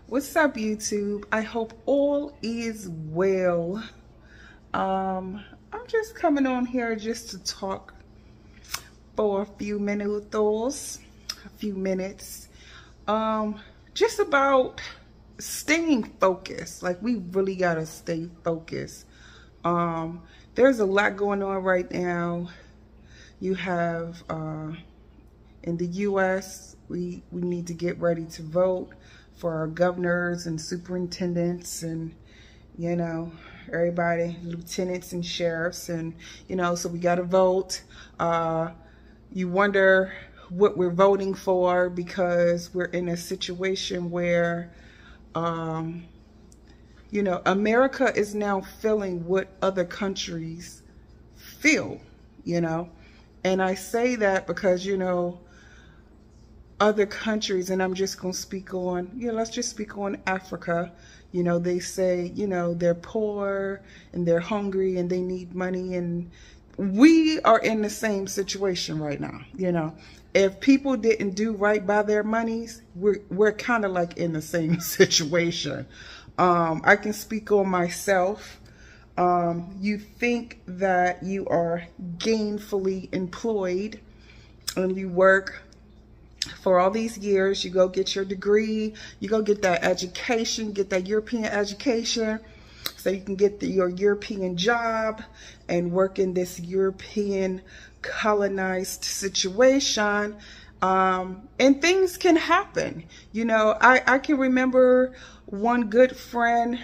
What's up, YouTube? I hope all is well. I'm just coming on here just to talk for a few minutes, just about staying focused. Like, we really gotta stay focused. There's a lot going on right now. You have in the U.S., we need to get ready to vote for our governors and superintendents and, you know, everybody, lieutenants and sheriffs, and, you know, so we got to vote. You wonder what we're voting for because we're in a situation where, you know, America is now feeling what other countries feel, you know. And I say that because, you know, other countries, and I'm just going to speak on, you know, let's just speak on Africa. You know, they say, you know, they're poor and they're hungry and they need money. And we are in the same situation right now. You know, if people didn't do right by their monies, we're kind of like in the same situation. I can speak on myself. You think that you are gainfully employed and you work for all these years, you go get your degree, you go get that education, get that European education, so you can get your European job and work in this European colonized situation. And things can happen. You know, I can remember one good friend,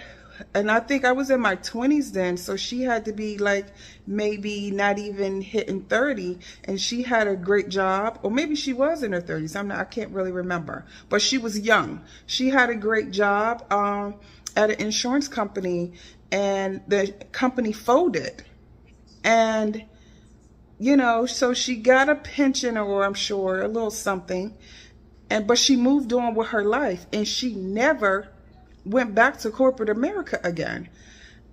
and I think I was in my 20s then, so she had to be like maybe not even hitting 30, and she had a great job, or maybe she was in her 30s. I can't really remember, but she was young. She had a great job at an insurance company, and the company folded, and you know, so she got a pension, or I'm sure a little something, but she moved on with her life, and she never went back to corporate America again.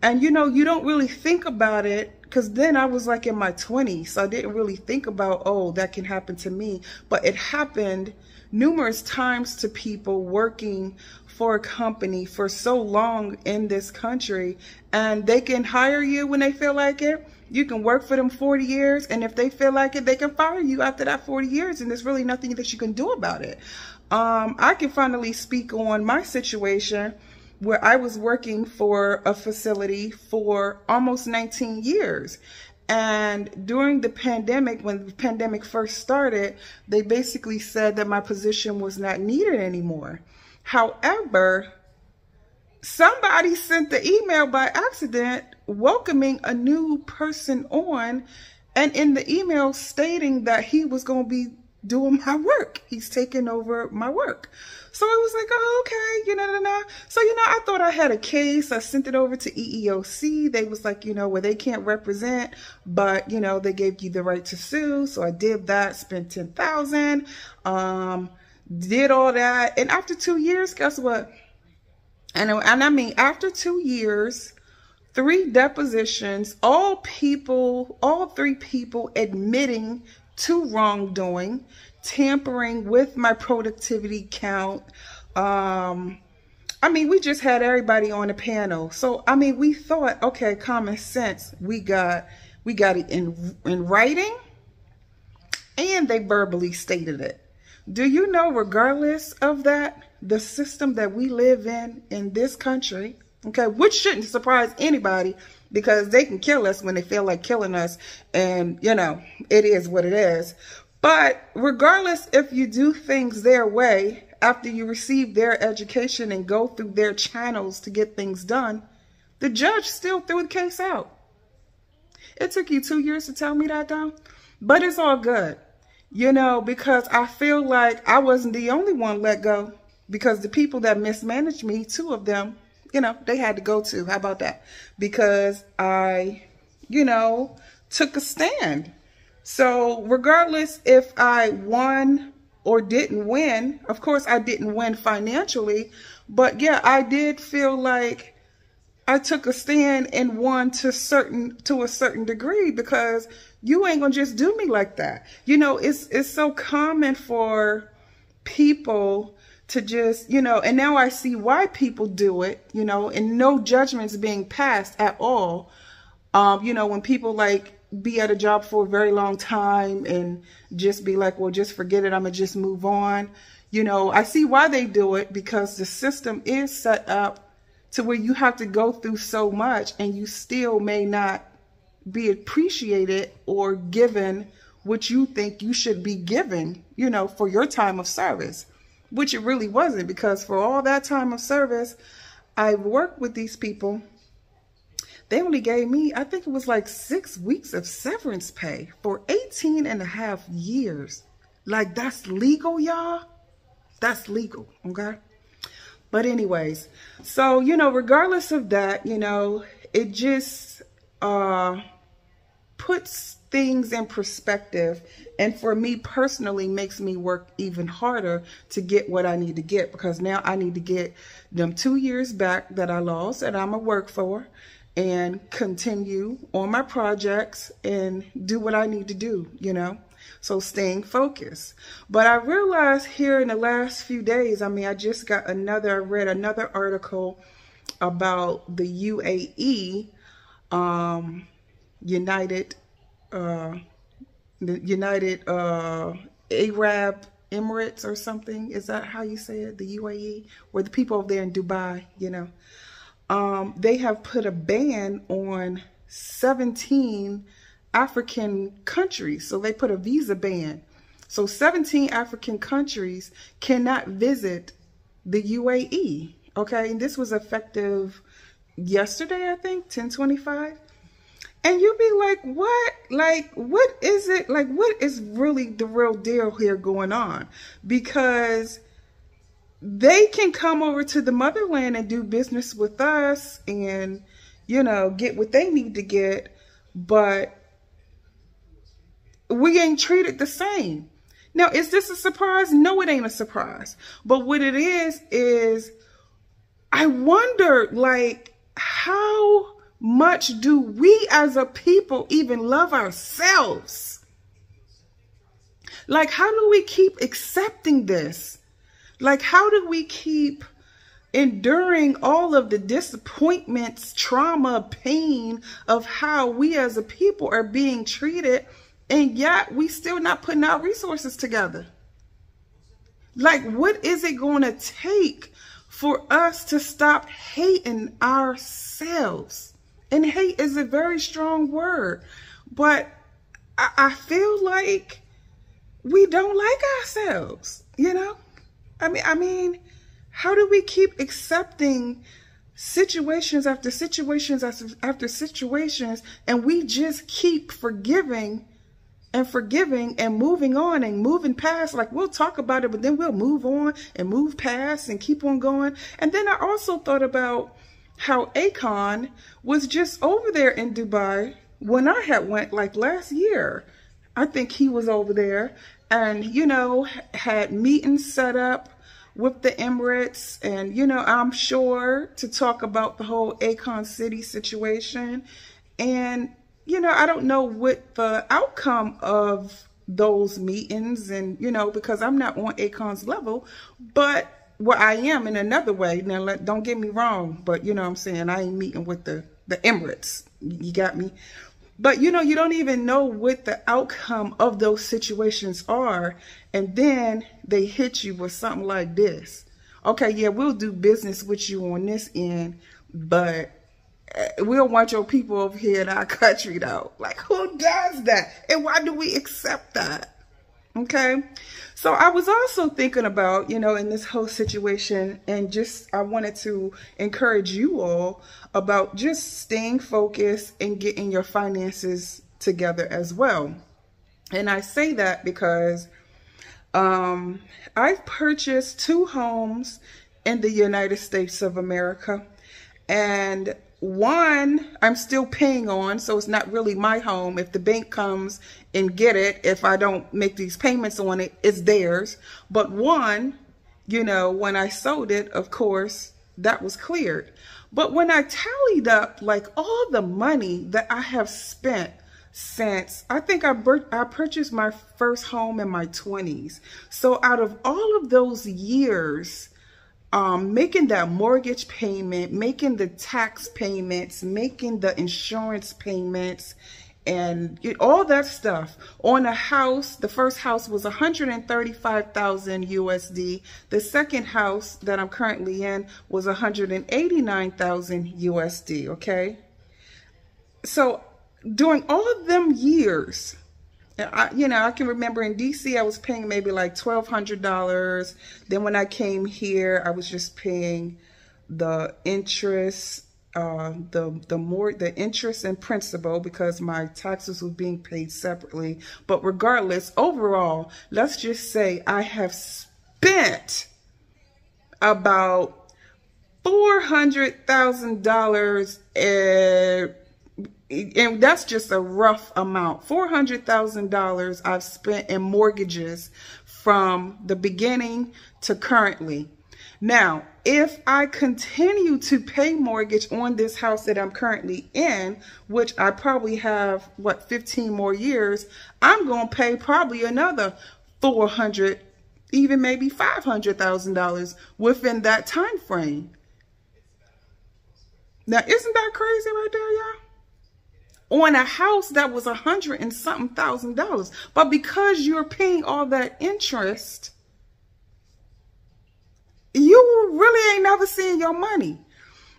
And you know, you don't really think about it, because then I was like in my 20s, so I didn't really think about, oh, that can happen to me. But it happened numerous times to people working for a company for so long in this country, and they can hire you when they feel like it. You can work for them 40 years, and if they feel like it, they can fire you after that 40 years, and there's really nothing that you can do about it. I can finally speak on my situation where I was working for a facility for almost 19 years. And during the pandemic, when the pandemic first started, they basically said that my position was not needed anymore. However, somebody sent the email by accident welcoming a new person on, and in the email stating that he was going to be doing my work. He's taking over my work. So it was like, oh, okay, you know, So, you know, I thought I had a case. I sent it over to EEOC. They was like, you know, well, they can't represent, but, you know, they gave you the right to sue. So I did that, spent $10,000, did all that. And after 2 years, guess what? And I mean, after 2 years, 3 depositions, all 3 people admitting to wrongdoing, tampering with my productivity count. I mean, we just had everybody on the panel. So, I mean, we thought, okay, common sense. We got it in writing, and they verbally stated it. Do you know, regardless of that, the system that we live in this country, okay, which shouldn't surprise anybody, because they can kill us when they feel like killing us, and, you know, it is what it is. But regardless if you do things their way, after you receive their education and go through their channels to get things done, the judge still threw the case out. It took you 2 years to tell me that, though, but it's all good, you know, because I feel like I wasn't the only one let go, because the people that mismanaged me, 2 of them, you know, they had to go too. How about that? Because I, you know, took a stand. So regardless if I won or didn't win, of course I didn't win financially, but yeah, I did feel like I took a stand and won to a certain degree, because you ain't gonna just do me like that. You know, it's so common for people to just, you know, and now I see why people do it, you know, and no judgments being passed at all. You know, when people like be at a job for a very long time and just be like, well, just forget it, I'm gonna just move on. You know, I see why they do it, because the system is set up to where you have to go through so much and you still may not be appreciated or given what you think you should be given, you know, for your time of service, which it really wasn't, because for all that time of service, I worked with these people. They only gave me, I think it was like 6 weeks of severance pay for 18.5 years. Like, that's legal, y'all. That's legal, okay? But anyways, so, you know, regardless of that, you know, it just puts things in perspective. And for me personally, makes me work even harder to get what I need to get, because now I need to get them 2 years back that I lost and I'm gonna work for, and continue on my projects and do what I need to do, you know. So staying focused. But I realized here in the last few days, I mean, I just got I read another article about the UAE, the United Arab Emirates or something. Is that how you say it? The UAE, where the people over there in Dubai, you know. They have put a ban on 17 African countries. So they put a visa ban. So 17 African countries cannot visit the UAE. Okay, and this was effective yesterday, I think, 10/25. And you'd be like, what? Like, what is it? Like, what is really the real deal here going on? Because they can come over to the motherland and do business with us and, you know, get what they need to get, but we ain't treated the same. Now, is this a surprise? No, it ain't a surprise. But what it is I wonder, like, how much do we as a people even love ourselves? Like, how do we keep accepting this? Like, how do we keep enduring all of the disappointments, trauma, pain of how we as a people are being treated, and yet we still not putting our resources together? Like, what is it going to take for us to stop hating ourselves? And hate is a very strong word, but I feel like we don't like ourselves, you know? I mean, how do we keep accepting situations after situations after situations, and we just keep forgiving and moving on and moving past? Like, we'll talk about it, but then we'll move on and move past and keep on going. And then I also thought about how Akon was just over there in Dubai when I had went, like, last year. I think he was over there and, you know, had meetings set up with the Emirates, and, you know, I'm sure to talk about the whole Akon City situation. And, you know, I don't know what the outcome of those meetings, and, you know, because I'm not on Akon's level, but well, I am in another way. Now, don't get me wrong, but, you know what I'm saying, I ain't meeting with the Emirates. You got me? But, you know, you don't even know what the outcome of those situations are. And then they hit you with something like this. Okay, yeah, we'll do business with you on this end, but we don't want your people over here in our country, though. Like, who does that? And why do we accept that? Okay. So I was also thinking about, you know, in this whole situation, and just I wanted to encourage you all about just staying focused and getting your finances together as well. And I say that because I've purchased 2 homes in the United States of America, and one I'm still paying on, so it's not really my home. If the bank comes and get it, if I don't make these payments on it, it's theirs. But one, you know, when I sold it, of course, that was cleared. But when I tallied up, like, all the money that I have spent since I think I purchased my first home in my 20s. So out of all of those years, making that mortgage payment, making the tax payments, making the insurance payments, and all that stuff on a house. The first house was 135,000 USD. The second house that I'm currently in was 189,000 USD. Okay. So during all of them years, I can remember in DC, I was paying maybe like $1,200. Then when I came here, I was just paying the interest, the interest and principal, because my taxes were being paid separately. But regardless, overall, let's just say I have spent about $400,000, and that's just a rough amount. $400,000 I've spent in mortgages from the beginning to currently. Now, if I continue to pay mortgage on this house that I'm currently in, which I probably have, 15 more years, I'm going to pay probably another $400,000, even maybe $500,000 within that time frame. Now, isn't that crazy right there, y'all? On a house that was $100 and something thousand. But because you're paying all that interest, you really ain't never seeing your money.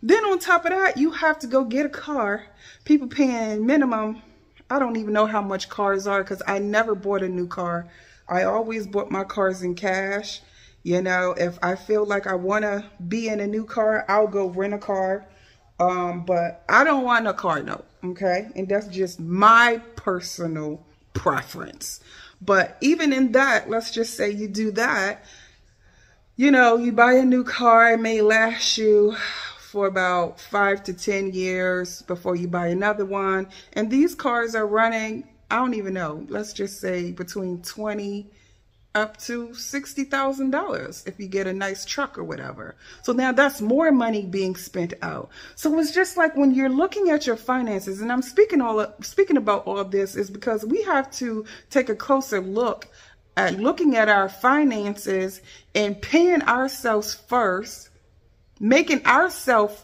Then on top of that, you have to go get a car. People paying minimum. I don't even know how much cars are, because I never bought a new car. I always bought my cars in cash. You know, if I feel like I want to be in a new car, I'll go rent a car. But I don't want a car note, okay? And that's just my personal preference. But even in that, let's just say you do that, you know, you buy a new car, it may last you for about 5 to 10 years before you buy another one. And these cars are running, I don't even know, let's just say between $20,000 up to $60,000 if you get a nice truck or whatever. So now that's more money being spent out. So it's just like when you're looking at your finances, and I'm speaking about all of this is because we have to take a closer look at looking at our finances and paying ourselves first, making ourselves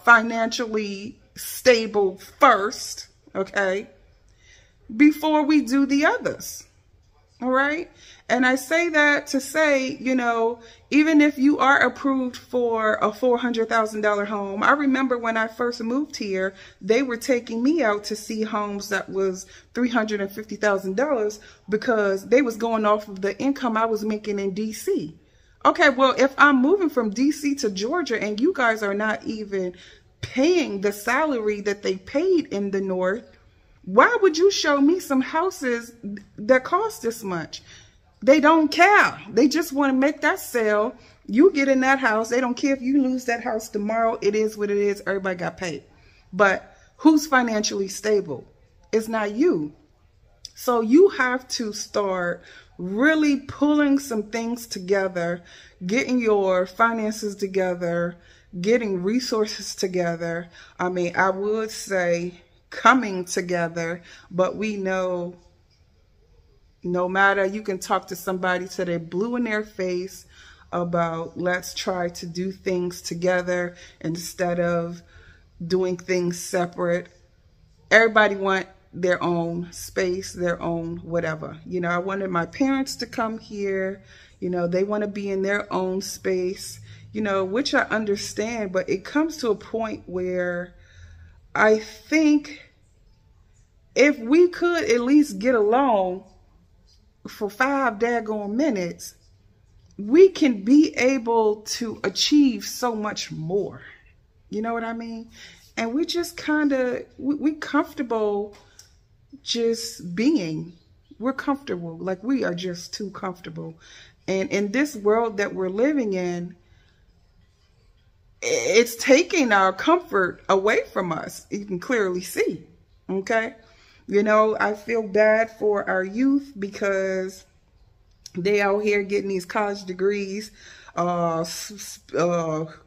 financially stable first, okay, before we do the others. All right. And I say that to say, you know, even if you are approved for a $400,000 home, I remember when I first moved here, they were taking me out to see homes that was $350,000 because they was going off of the income I was making in DC. Okay, well, if I'm moving from DC to Georgia and you guys are not even paying the salary that they paid in the North, why would you show me some houses that cost this much? They don't care. They just want to make that sale. You get in that house. They don't care if you lose that house tomorrow. It is what it is. Everybody got paid. But who's financially stable? It's not you. So you have to start really pulling some things together, getting your finances together, getting resources together. I mean, I would say coming together, but we know no matter, you can talk to somebody till they're blue in their face about let's try to do things together instead of doing things separate. Everybody want their own space, their own whatever. You know, I wanted my parents to come here. You know, they want to be in their own space, you know, which I understand, but it comes to a point where I think if we could at least get along for 5 daggone minutes, we can be able to achieve so much more. You know what I mean? And we just kind of, we comfortable just being. We're comfortable. Like, we are just too comfortable. And in this world that we're living in, it's taking our comfort away from us. You can clearly see. Okay? You know, I feel bad for our youth because they out here getting these college degrees. Them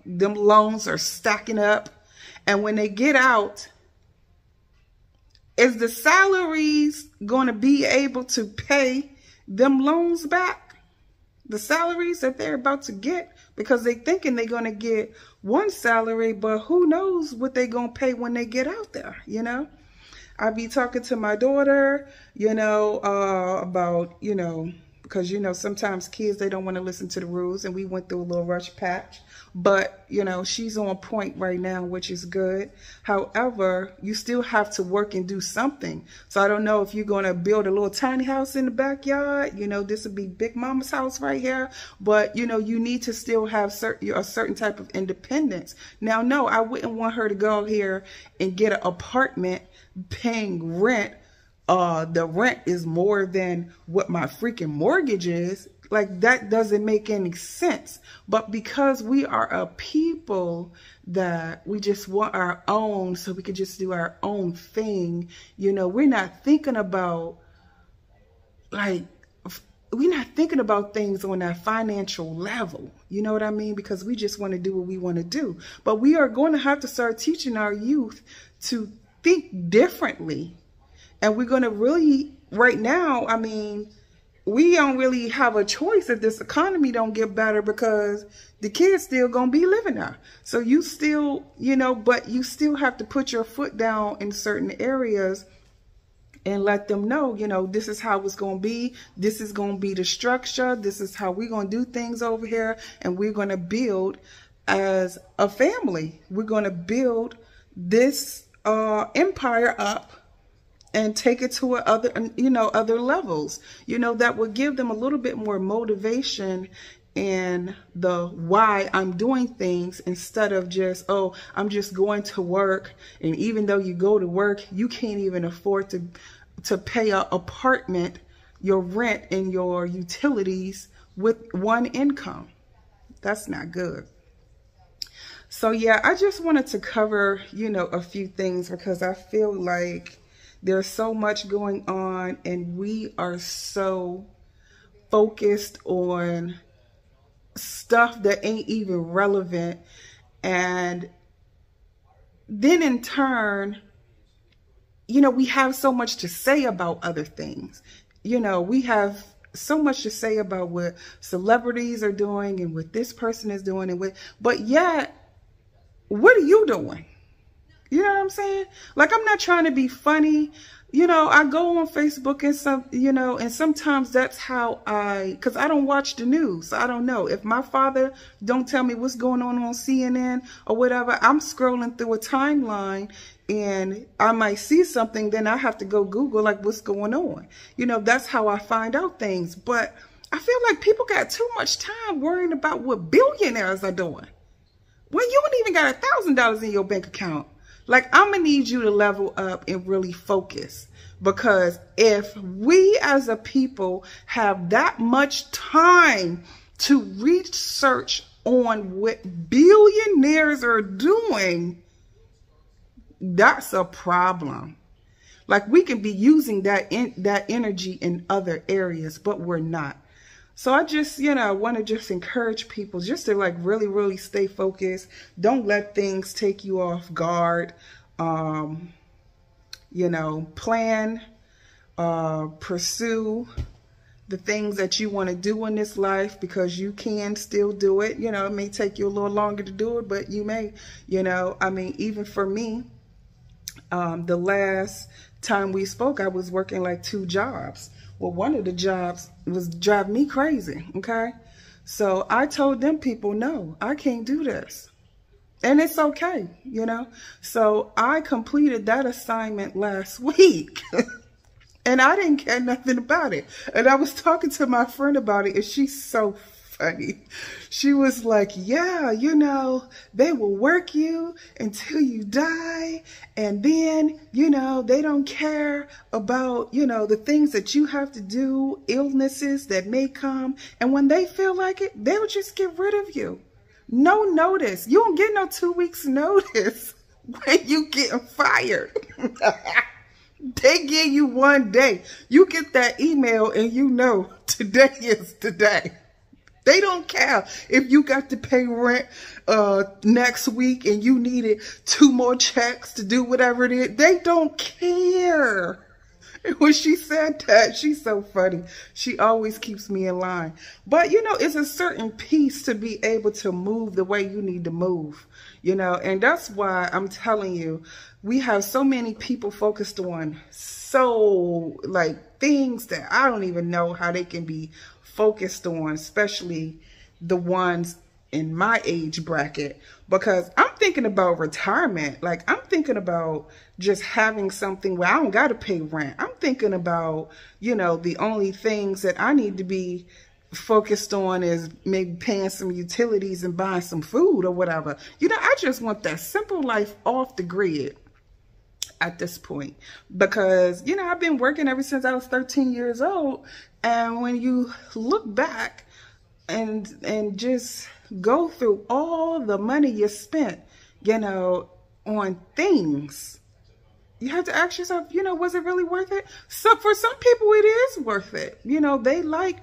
loans are stacking up. And when they get out, Is the salaries going to be able to pay them loans back? The salaries that they're about to get, because they thinking they're going to get one salary, but who knows what they're going to pay when they get out there, you know? I be talking to my daughter, you know, about, you know, because, you know, sometimes kids, they don't want to listen to the rules, and we went through a little rush patch. But, you know, she's on point right now, which is good. However, you still have to work and do something. So I don't know if you're going to build a little tiny house in the backyard. You know, this would be Big Mama's house right here. But, you know, you need to still have a certain type of independence. Now, no, I wouldn't want her to go here and get an apartment paying rent. The rent is more than what my freaking mortgage is. Like, that doesn't make any sense. But because we are a people that we just want our own, so we can just do our own thing, you know, we're not thinking about, like, we're not thinking about things on that financial level. You know what I mean? Because we just want to do what we want to do. But we are going to have to start teaching our youth to think differently. And we're going to really, right now, I mean, we don't really have a choice if this economy don't get better, because the kids still going to be living there. So you still, you know, but you still have to put your foot down in certain areas and let them know, you know, this is how it's going to be. This is going to be the structure. This is how we're going to do things over here. And we're going to build as a family. We're going to build this empire up and take it to other, you know, other levels, you know, that would give them a little bit more motivation in the why I'm doing things, instead of just, oh, I'm just going to work. And even though you go to work, you can't even afford to pay an apartment, your rent and your utilities with one income. That's not good. So yeah, I just wanted to cover, you know, a few things, because I feel like there's so much going on, and we are so focused on stuff that ain't even relevant. And then in turn, you know, we have so much to say about other things. You know, we have so much to say about what celebrities are doing and what this person is doing, and but yet, what are you doing? You know what I'm saying? Like, I'm not trying to be funny. You know, I go on Facebook and you know, and sometimes that's how because I don't watch the news. So I don't know. If my father don't tell me what's going on CNN or whatever, I'm scrolling through a timeline and I might see something. Then I have to go Google, like, what's going on. You know, that's how I find out things. But I feel like people got too much time worrying about what billionaires are doing when you ain't even got $1,000 in your bank account. Like, I'm going to need you to level up and really focus, because if we as a people have that much time to research on what billionaires are doing, that's a problem. Like, we can be using that energy in other areas, but we're not. So I just, you know, want to just encourage people just to, like, really, really stay focused. Don't let things take you off guard. You know, plan, pursue the things that you want to do in this life, because you can still do it. You know, it may take you a little longer to do it, but you may, you know, I mean, even for me, the last time we spoke, I was working like 2 jobs. Well, one of the jobs was driving me crazy, okay? So I told them people, no, I can't do this. And it's okay, you know? So I completed that assignment last week. And I didn't care nothing about it. And I was talking to my friend about it, and she's so funny. She was like, yeah, you know, they will work you until you die. And then, you know, they don't care about, you know, the things that you have to do, illnesses that may come. And when they feel like it, they'll just get rid of you. No notice. You don't get no 2 weeks notice when you getting fired. They give you 1 day. You get that email and you know today is the day. They don't care if you got to pay rent next week and you needed 2 more checks to do whatever it is. They don't care. And when she said that, she's so funny. She always keeps me in line. But, you know, it's a certain piece to be able to move the way you need to move, you know. And that's why I'm telling you, we have so many people focused on like things that I don't even know how they can be focused on, especially the ones in my age bracket, because I'm thinking about retirement. Like, I'm thinking about just having something where I don't got to pay rent. I'm thinking about, you know, the only things that I need to be focused on is maybe paying some utilities and buying some food or whatever. You know, I just want that simple life off the grid at this point, because, you know, I've been working ever since I was 13 years old. And when you look back and just go through all the money you spent, you know, on things, you have to ask yourself, you know, was it really worth it? So for some people, it is worth it. You know, they like,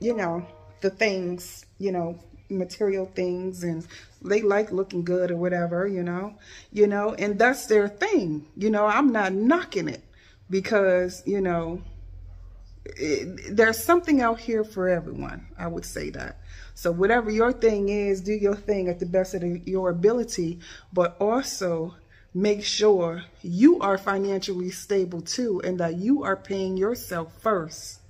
you know, the things, you know, material things, and they like looking good or whatever, you know, and that's their thing. You know, I'm not knocking it, because, you know, there's something out here for everyone. I would say that. So whatever your thing is, do your thing at the best of your ability, but also make sure you are financially stable too, and that you are paying yourself first.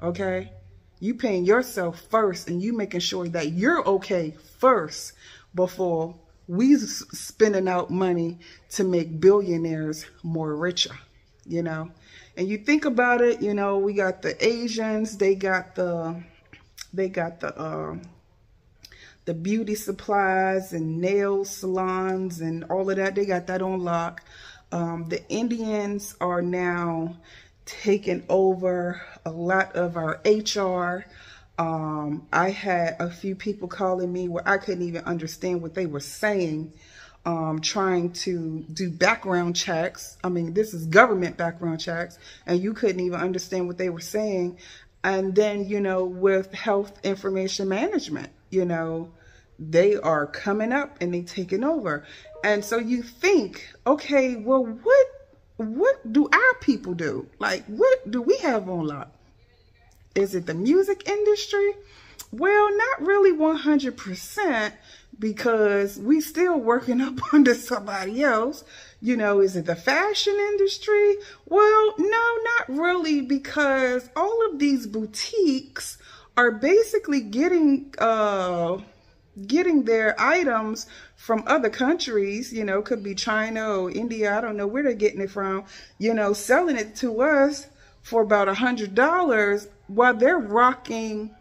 Okay? You paying yourself first, and you making sure that you're okay first before we spending out money to make billionaires more richer, you know. And you think about it, you know, we got the Asians, they got the beauty supplies and nail salons and all of that. They got that on lock. The Indians are now taking over a lot of our HR. I had a few people calling me where I couldn't even understand what they were saying, trying to do background checks. I mean, this is government background checks, and you couldn't even understand what they were saying. And then, you know, with health information management, you know, they are coming up and they taking over. And so you think, okay, well, what do our people do? Like, what do we have on lock? Is it the music industry? Well, not really 100%, because we still working up under somebody else. You know, is it the fashion industry? Well, no, not really, because all of these boutiques are basically getting their items from other countries, you know, could be China or India. I don't know where they're getting it from, you know, selling it to us for about $100 while they're rocking,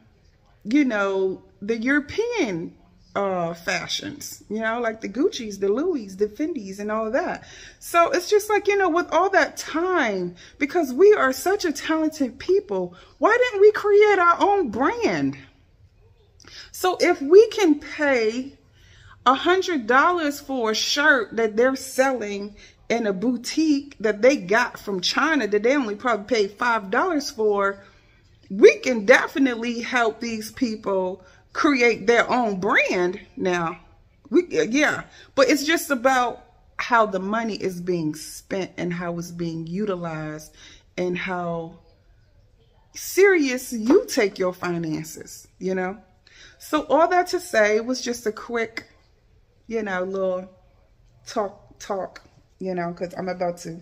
you know, the European fashions, you know, like the Gucci's, the Louis, the Fendi's and all of that. So it's just like, you know, with all that time, because we are such a talented people, why didn't we create our own brand? So if we can pay $100 for a shirt that they're selling in a boutique that they got from China that they only probably paid $5 for, we can definitely help these people create their own brand now. Yeah, but it's just about how the money is being spent and how it's being utilized and how serious you take your finances, you know. So all that to say was just a quick, you know, little talk, you know, because I'm about to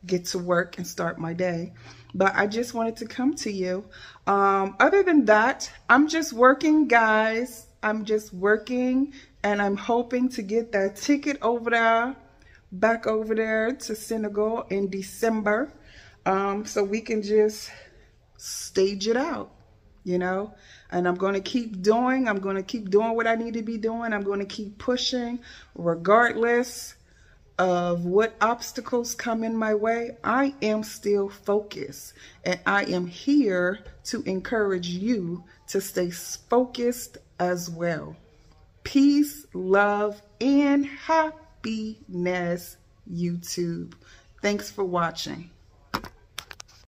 get to work and start my day. But I just wanted to come to you. Other than that, I'm just working, guys. I'm just working, and I'm hoping to get that ticket over there, back over there to Senegal in December, so we can just stage it out, you know. And I'm going to keep doing what I need to be doing. I'm going to keep pushing regardless of what obstacles come in my way. I am still focused, and I am here to encourage you to stay focused as well. Peace, love, and happiness, YouTube. Thanks for watching.